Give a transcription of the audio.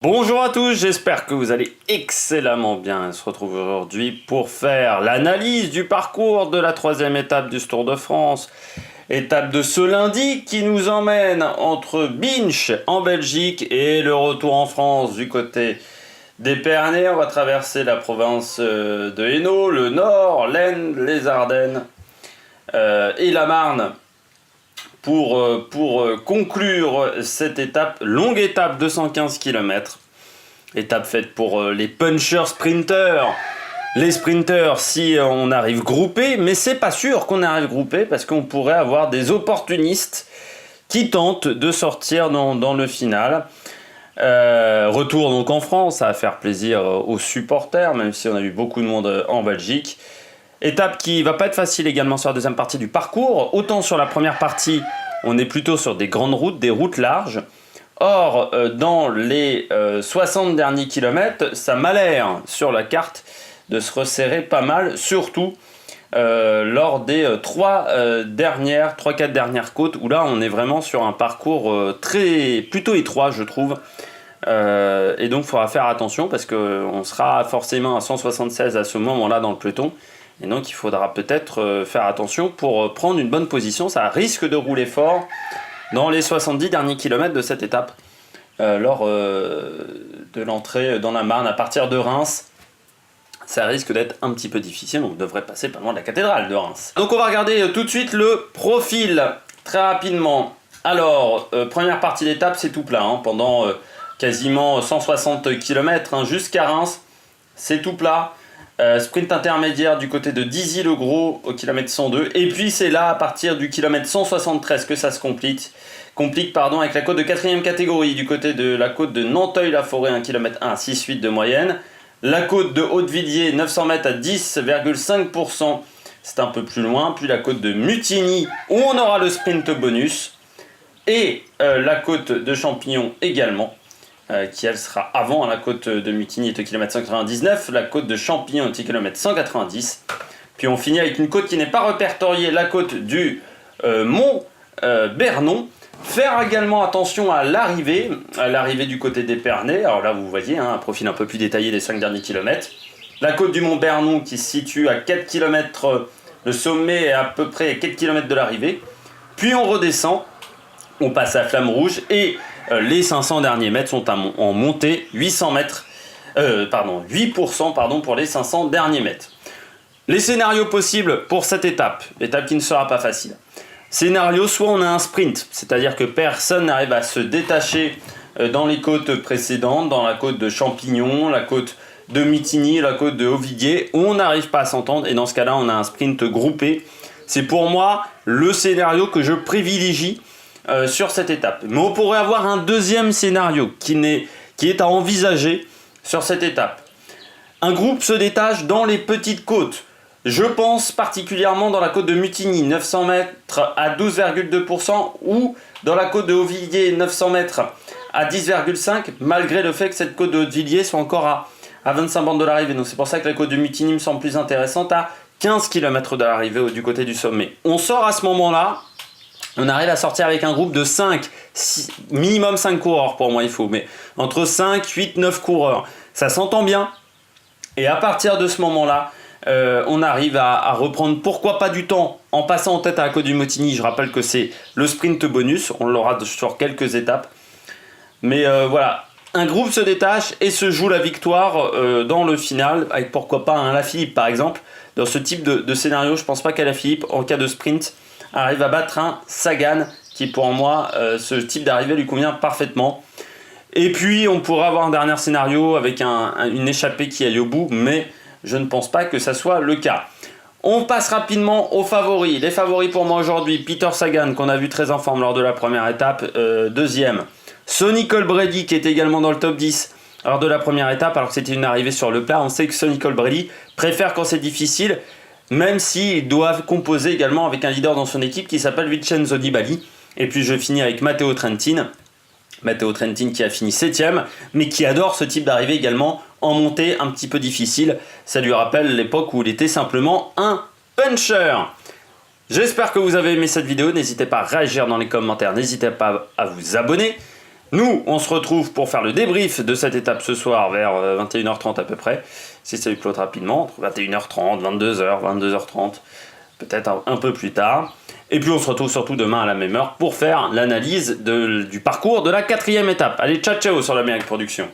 Bonjour à tous, j'espère que vous allez excellemment bien. On se retrouve aujourd'hui pour faire l'analyse du parcours de la troisième étape du Tour de France. Étape de ce lundi qui nous emmène entre Binche en Belgique et le retour en France du côté d'Épernay. On va traverser la province de Hainaut, le Nord, l'Aisne, les Ardennes et la Marne. Pour conclure cette longue étape de 115 km. Étape faite pour les punchers sprinters. Les sprinters si on arrive groupé, mais c'est pas sûr qu'on arrive groupé parce qu'on pourrait avoir des opportunistes qui tentent de sortir dans le final. Retour donc en France, ça va faire plaisir aux supporters, même si on a eu beaucoup de monde en Belgique. Étape qui va pas être facile également sur la deuxième partie du parcours. Autant sur la première partie, on est plutôt sur des grandes routes, des routes larges. Or, dans les 60 derniers kilomètres, ça m'a l'air sur la carte de se resserrer pas mal, surtout lors des 3-4 dernières côtes, où là on est vraiment sur un parcours plutôt étroit, je trouve. Et donc il faudra faire attention parce qu'on sera forcément à 176 à ce moment-là dans le peloton. Et donc il faudra peut-être faire attention pour prendre une bonne position. Ça risque de rouler fort dans les 70 derniers kilomètres de cette étape lors de l'entrée dans la Marne à partir de Reims. Ça risque d'être un petit peu difficile, on devrait passer pas loin de la cathédrale de Reims. Donc on va regarder tout de suite le profil très rapidement. Alors, première partie d'étape, c'est tout plat pendant quasiment 160 km jusqu'à Reims. C'est tout plat. Sprint intermédiaire du côté de Dizy-le-Gros au kilomètre 102. Et puis c'est là, à partir du kilomètre 173, que ça se complique avec la côte de 4e catégorie du côté de la côte de Nanteuil-la-Forêt, 1 km 1, 6,8 de moyenne. La côte de Haute-Villiers, 900 mètres à 10,5%, c'est un peu plus loin. Puis la côte de Mutigny, où on aura le sprint bonus. Et la côte de Champignon également. Qui elle sera avant, la côte de Mutigny est au km 199, la côte de Champignon est au km 190. Puis on finit avec une côte qui n'est pas répertoriée, la côte du Mont Bernon. Faire également attention à l'arrivée du côté d'Épernay. Alors là vous voyez un profil un peu plus détaillé des 5 derniers kilomètres. La côte du Mont Bernon qui se situe à 4 km, le sommet est à peu près à 4 km de l'arrivée. Puis on redescend, on passe à Flamme Rouge et les 500 derniers mètres sont en montée, 8% pour les 500 derniers mètres. Les scénarios possibles pour cette étape qui ne sera pas facile. Scénario, soit on a un sprint, c'est-à-dire que personne n'arrive à se détacher dans les côtes précédentes, dans la côte de Champignon, la côte de Mutigny, la côte de Haut-Villiers, on n'arrive pas à s'entendre et dans ce cas-là on a un sprint groupé. C'est pour moi le scénario que je privilégie sur cette étape. Mais on pourrait avoir un deuxième scénario qui est à envisager sur cette étape. Un groupe se détache dans les petites côtes. Je pense particulièrement dans la côte de Mutigny, 900 mètres à 12,2%, ou dans la côte de Haut-Villiers, 900 mètres à 10,5%, malgré le fait que cette côte de Haut-Villiers soit encore à 25 bornes de l'arrivée. Donc c'est pour ça que la côte de Mutigny me semble plus intéressante à 15 km de l'arrivée du côté du sommet. On sort à ce moment-là. On arrive à sortir avec un groupe de 6, minimum 5 coureurs pour moi il faut, mais entre 5, 8, 9 coureurs. Ça s'entend bien. Et à partir de ce moment-là, on arrive à reprendre pourquoi pas du temps en passant en tête à la côte du Mutigny. Je rappelle que c'est le sprint bonus, on l'aura sur quelques étapes. Mais voilà, un groupe se détache et se joue la victoire dans le final, avec pourquoi pas un Alaphilippe par exemple. Dans ce type de scénario, je pense pas qu'Alaphilippe, en cas de sprint, arrive à battre un Sagan qui pour moi ce type d'arrivée lui convient parfaitement. Et puis on pourrait avoir un dernier scénario avec une échappée qui aille au bout, mais je ne pense pas que ça soit le cas. On passe rapidement aux favoris. Les favoris pour moi aujourd'hui, Peter Sagan qu'on a vu très en forme lors de la première étape, deuxième. Sonny Colbrelli qui est également dans le top 10 lors de la première étape alors que c'était une arrivée sur le plat. On sait que Sonny Colbrelli préfère quand c'est difficile, même s'ils doivent composer également avec un leader dans son équipe qui s'appelle Vincenzo Nibali. Et puis je finis avec Matteo Trentin. Matteo Trentin qui a fini 7ème, mais qui adore ce type d'arrivée également en montée un petit peu difficile. Ça lui rappelle l'époque où il était simplement un puncher. J'espère que vous avez aimé cette vidéo. N'hésitez pas à réagir dans les commentaires, n'hésitez pas à vous abonner. Nous, on se retrouve pour faire le débrief de cette étape ce soir vers 21h30 à peu près, si ça lui clote rapidement, entre 21h30, 22h, 22h30, peut-être un peu plus tard. Et puis on se retrouve surtout demain à la même heure pour faire l'analyse du parcours de la 4e étape. Allez, ciao ciao sur l'Amérique Production.